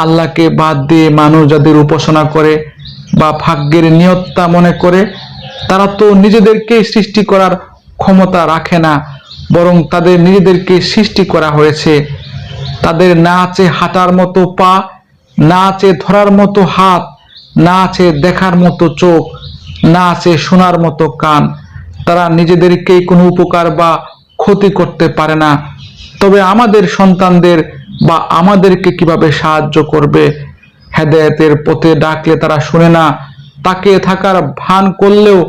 আল্লাহকে বাদ দিয়ে মানুষ যাদের উপাসনা করে বা ভাগ্যের নিয়ত্তা মনে করে, তারা তো নিজেদেরকে সৃষ্টি করার ক্ষমতা রাখে না, বরং তাদের নিজেদেরকে সৃষ্টি করা হয়েছে। তাদের না আছে হাঁটার মতো পা, না আছে ধরার মতো হাত, না আছে দেখার মতো চোখ, না আছে শোনার মতো কান। তারা নিজেদেরকেই কোনো উপকার বা ক্ষতি করতে পারে না। তবে আমাদের সন্তানদের বা আমাদেরকে কিভাবে সাহায্য করবে? হেদায়েতের পথে ডাকলে তারা শুনে না, তাকিয়ে থাকার ভান করলেও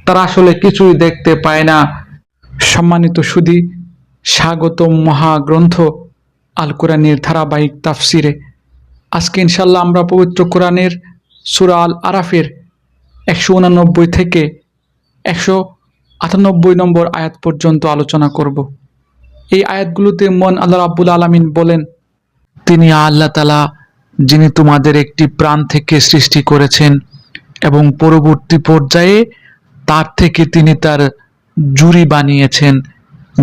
তারা আসলে কিছুই দেখতে পায় না। সম্মানিত সুধী, স্বাগতম মহাগ্রন্থ আল কোরআনের ধারাবাহিক তাফসিরে। আজকে ইনশাল্লাহ আমরা পবিত্র কোরআনের সূরা আল আরাফের 189 থেকে 198 নম্বর আয়াত পর্যন্ত আলোচনা করব। এই আয়াতগুলোতে আল্লাহ রাব্বুল আলামিন বলেন, তিনি আল্লাহ তাআলা যিনি তোমাদের একটি প্রাণ থেকে সৃষ্টি করেছেন এবং পরবর্তী পর্যায়ে তার থেকে তিনি তার জুরি বানিয়েছেন,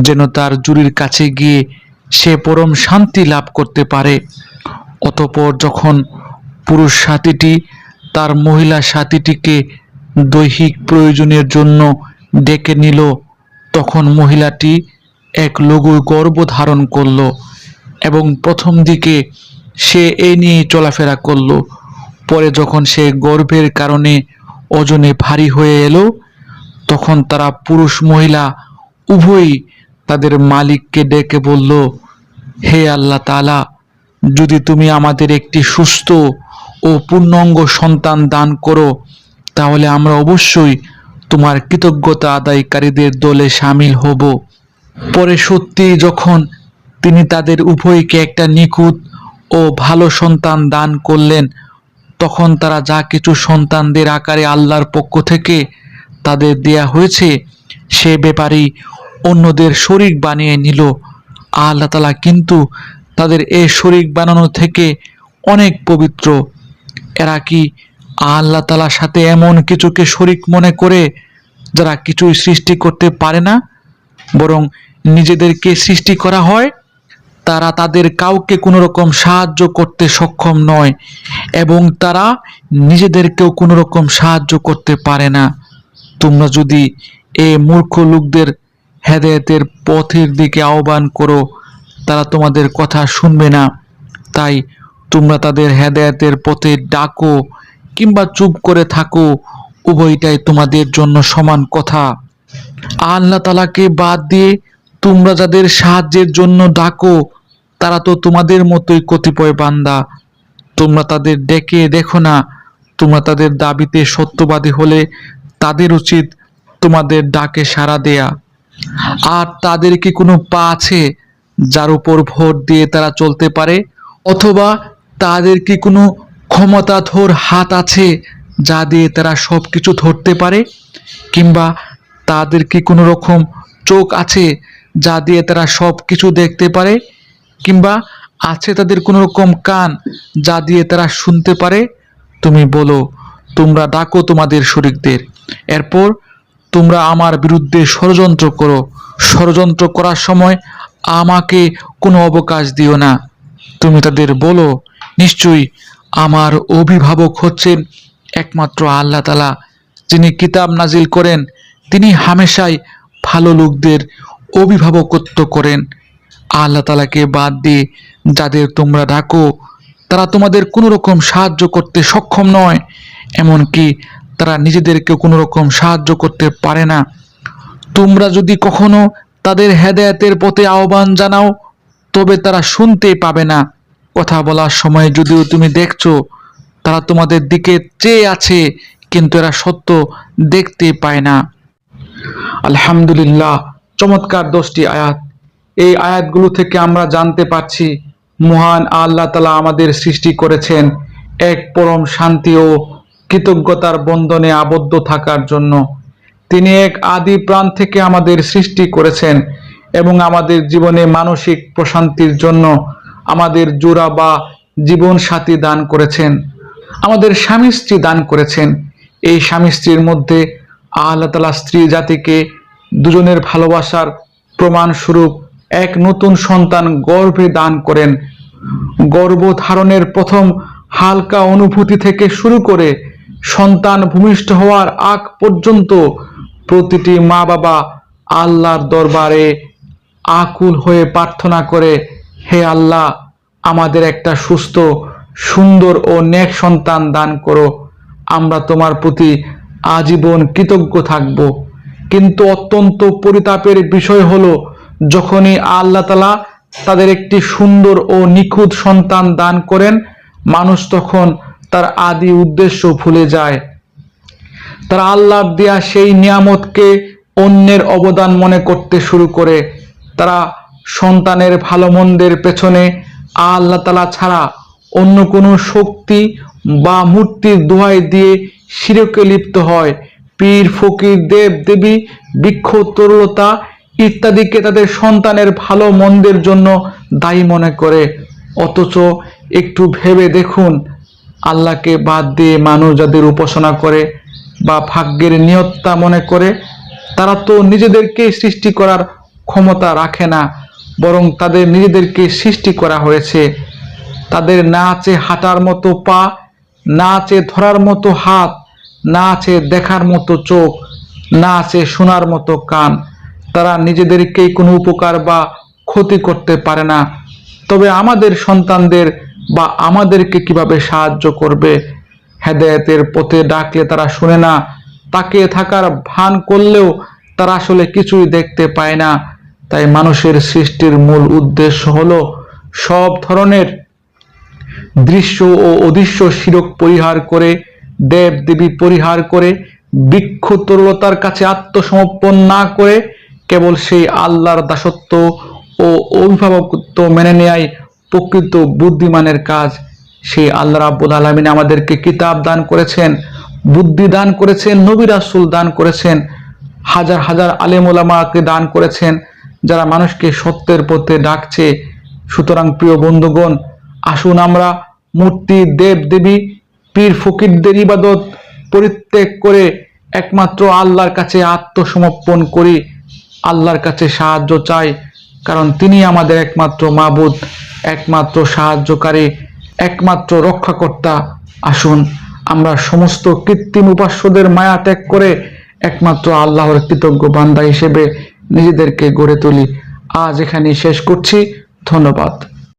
যেন তার জুরির কাছে গিয়ে সে পরম শান্তি লাভ করতে পারে। অতঃপর যখন পুরুষ সাথীটি তার মহিলা সাথীটিকে দৈহিক প্রয়োজনের জন্য ডেকে নিল, তখন মহিলাটি এক লঘু গর্ভ ধারণ করল এবং প্রথম দিকে সে এই নিয়ে চলাফেরা করল। পরে যখন সে গর্ভের কারণে ওজনে ভারী হয়ে এলো, তখন তারা পুরুষ মহিলা উভয়ই তাদের মালিককে ডেকে বলল, হে আল্লাহ তাআলা, যদি তুমি আমাদের একটি সুস্থ ও পূর্ণাঙ্গ সন্তান দান করো, তাহলে আমরা অবশ্যই তোমার কৃতজ্ঞতা আদায়কারীদের দলে সামিল হব। পরে সত্যি যখন তিনি তাদের উভয়কে একটা নিখুঁত ও ভালো সন্তান দান করলেন, তখন তারা যা কিছু সন্তানদের আকারে আল্লাহর পক্ষ থেকে তাদের দেয়া হয়েছে সে ব্যাপারেই অন্যদের শরীক বানিয়ে নিল। আল্লাহ তাআলা কিন্তু তাদের এই শরীক বানানো থেকে অনেক পবিত্র। এরা কি আল্লাহ তাআলার সাথে এমন কিছুকে শরীক মনে করে যারা কিছুই সৃষ্টি করতে পারে না, বরং নিজেদেরকে সৃষ্টি করা হয়? তারা তাদের কাউকে কোনো রকম সাহায্য করতে সক্ষম নয় এবং তারা নিজেদেরকেও কোনো রকম সাহায্য করতে পারে না। তোমরা যদি এই মূর্খ লোকদের হেদায়েতের পথের দিকে আহ্বান করো, তারা তোমাদের কথা শুনবে না। তাই তোমরা তাদের হেদায়েতের পথে ডাকো কিংবা চুপ করে থাকো, উভয়টাই তোমাদের জন্য সমান কথা। আল্লাহ তাআলাকে বাদ দিয়ে তোমরা যাদের সাহায্যের জন্য ডাকো, তারা তো তোমাদের মতোই কতিপয় বান্দা। তোমরা তাদের ডেকে দেখো না? তোমরা তাদের দাবিতে সত্যবাদী হলে তাদের উচিত তোমাদের ডাকে সাড়া দেয়া। আর তাদের কি কোনো পা আছে যার উপর ভর দিয়ে তারা চলতে পারে? অথবা তাদের কি কোনো ক্ষমতাধর হাত আছে যা দিয়ে তারা সব কিছু ধরতে পারে? কিংবা তাদের কি কোনো রকম চোখ আছে যা দিয়ে তারা সব কিছু দেখতে পারে? কিংবা আছে তাদের কোনো রকম কান যা দিয়ে তারা শুনতে পারে? তুমি বলো, তোমরা ডাকো তোমাদের শরীকদের, এরপর তোমরা আমার বিরুদ্ধে ষড়যন্ত্র করো। ষড়যন্ত্র করার সময় আমাকে কোনো অবকাশ দিও না। তুমি তাদের বলো, নিশ্চয়ই আমার অভিভাবক হচ্ছেন একমাত্র আল্লাহ তাআলা, যিনি কিতাব নাজিল করেন। তিনি হামেশাই ভালো লোকদের অভিভাবকত্ব করেন। আল্লাহ তাআলাকে বাদ দিয়ে যাদের তোমরা ডাকো, তারা তোমাদের কোনো রকম সাহায্য করতে সক্ষম নয়, এমনকি তারা নিজেদেরকে কোনো রকম সাহায্য করতে পারে না। তোমরা যদি কখনো তাদের হেদায়েতের পথে আহ্বান জানাও, তবে তারা শুনতে পাবে না। কথা বলার সময় যদিও তুমি দেখছো তারা তোমাদের দিকে চেয়ে আছে, কিন্তু এরা সত্য দেখতে পায় না। আলহামদুলিল্লাহ, চমৎকার 10টি আয়াত। এই আয়াতগুলো থেকে আমরা জানতে পারছি মহান আল্লাহ তাআলা আমাদের সৃষ্টি করেছেন এক পরম শান্তি ও কৃতজ্ঞতার বন্ধনে আবদ্ধ থাকার জন্য। তিনি এক আদি প্রাণ থেকে আমাদের সৃষ্টি করেছেন এবং আমাদের জীবনে মানসিক প্রশান্তির জন্য আমাদের জোড়া বা জীবন সাথী দান করেছেন, আমাদের স্বামী স্ত্রী দান করেছেন। এই স্বামী স্ত্রীর মধ্যে আল্লাহ তাআলা স্ত্রী জাতিকে দুজনের ভালোবাসার প্রমাণ স্বরূপ এক নতুন সন্তান গর্ভে দান করেন। গর্ভধারণের প্রথম হালকা অনুভূতি থেকে শুরু করে সন্তান ভূমিষ্ঠ হওয়ার আগ পর্যন্ত প্রতিটি মা বাবা আল্লাহর দরবারে আকুল হয়ে প্রার্থনা করে, হে আল্লাহ, আমাদের একটা সুস্থ, সুন্দর ও নেক সন্তান দান করো। আমরা তোমার প্রতি আজীবন কৃতজ্ঞ থাকব। কিন্তু অত্যন্ত পরিতাপের বিষয় হলো, যখনই আল্লাহ তাআলা তাদের একটি সুন্দর ও নিখুঁত সন্তান দান করেন, মানুষ তখন তার আদি উদ্দেশ্য ভুলে যায়। তারা আল্লাহর দেয়া সেই নিয়ামতকে অন্যের অবদান মনে করতে শুরু করে। তারা সন্তানের ভালো মন্দের পেছনে আল্লাহ তাআলা ছাড়া অন্য কোনো শক্তি বা মূর্তির দোহাই দিয়ে শিরকে লিপ্ত হয়। পীর, ফকির, দেব দেবী, বৃক্ষ, তরুলতা ইত্যাদিকে তাদের সন্তানের ভালো মন্দের জন্য দায়ী মনে করে। অথচ একটু ভেবে দেখুন, আল্লাহকে বাদ দিয়ে মানুষ যাদের উপাসনা করে বা ভাগ্যের নিয়ত্তা মনে করে, তারা তো নিজেদেরকে সৃষ্টি করার ক্ষমতা রাখে না, বরং তাদের নিজেদেরকে সৃষ্টি করা হয়েছে। তাদের না আছে হাঁটার মতো পা, না আছে ধরার মতো হাত, না আছে দেখার মতো চোখ, না আছে শোনার মতো কান। তারা নিজেদেরকেই কোনো উপকার বা ক্ষতি করতে পারে না। তবে আমাদের সন্তানদের বা আমাদেরকে কিভাবে সাহায্য করবে? হেদায়েতের পথে ডাকলে তারা শুনে না, তাকিয়ে থাকার ভান করলেও তারা আসলে কিছুই দেখতে পায় না। তাই মানুষের সৃষ্টির মূল উদ্দেশ্য হলো সব ধরনের দৃশ্য ও অদৃশ্য শিরক পরিহার করে, দেব দেবী পরিহার করে, বৃক্ষ তরুলতার কাছে আত্মসমর্পণ না করে কেবল সেই আল্লাহর দাসত্ব ও অভিভাবকত্ব মেনে নেয়াই প্রকৃত বুদ্ধিমানের কাজ। সেই আল্লাহ রাব্বুল আলামিন আমাদেরকে কিতাব দান করেছেন, বুদ্ধি দান করেছেন, নবী রাসূল দান করেছেন, হাজার হাজার আলেম ওলামাকে দান করেছেন, যারা মানুষকে সত্যের পথে ডাকছে। সুতরাং প্রিয় বন্ধুগণ, আসুন আমরা মূর্তি, দেব দেবী, পীর ফকিরদের ইবাদত পরিত্যাগ করে একমাত্র আল্লাহর কাছে আত্মসমর্পণ করি, আল্লাহর কাছে সাহায্য চাই, কারণ তিনি আমাদের একমাত্র মাবুদ, একমাত্র সাহায্যকারী, একমাত্র রক্ষাকর্তা। আসুন আমরা সমস্ত কৃত্রিম উপাস্যদের মায়া ত্যাগ করে একমাত্র আল্লাহর কৃতজ্ঞ বান্দা হিসেবে নিজেদেরকে গড়ে তুলি। আজ এখানেই শেষ করছি। ধন্যবাদ।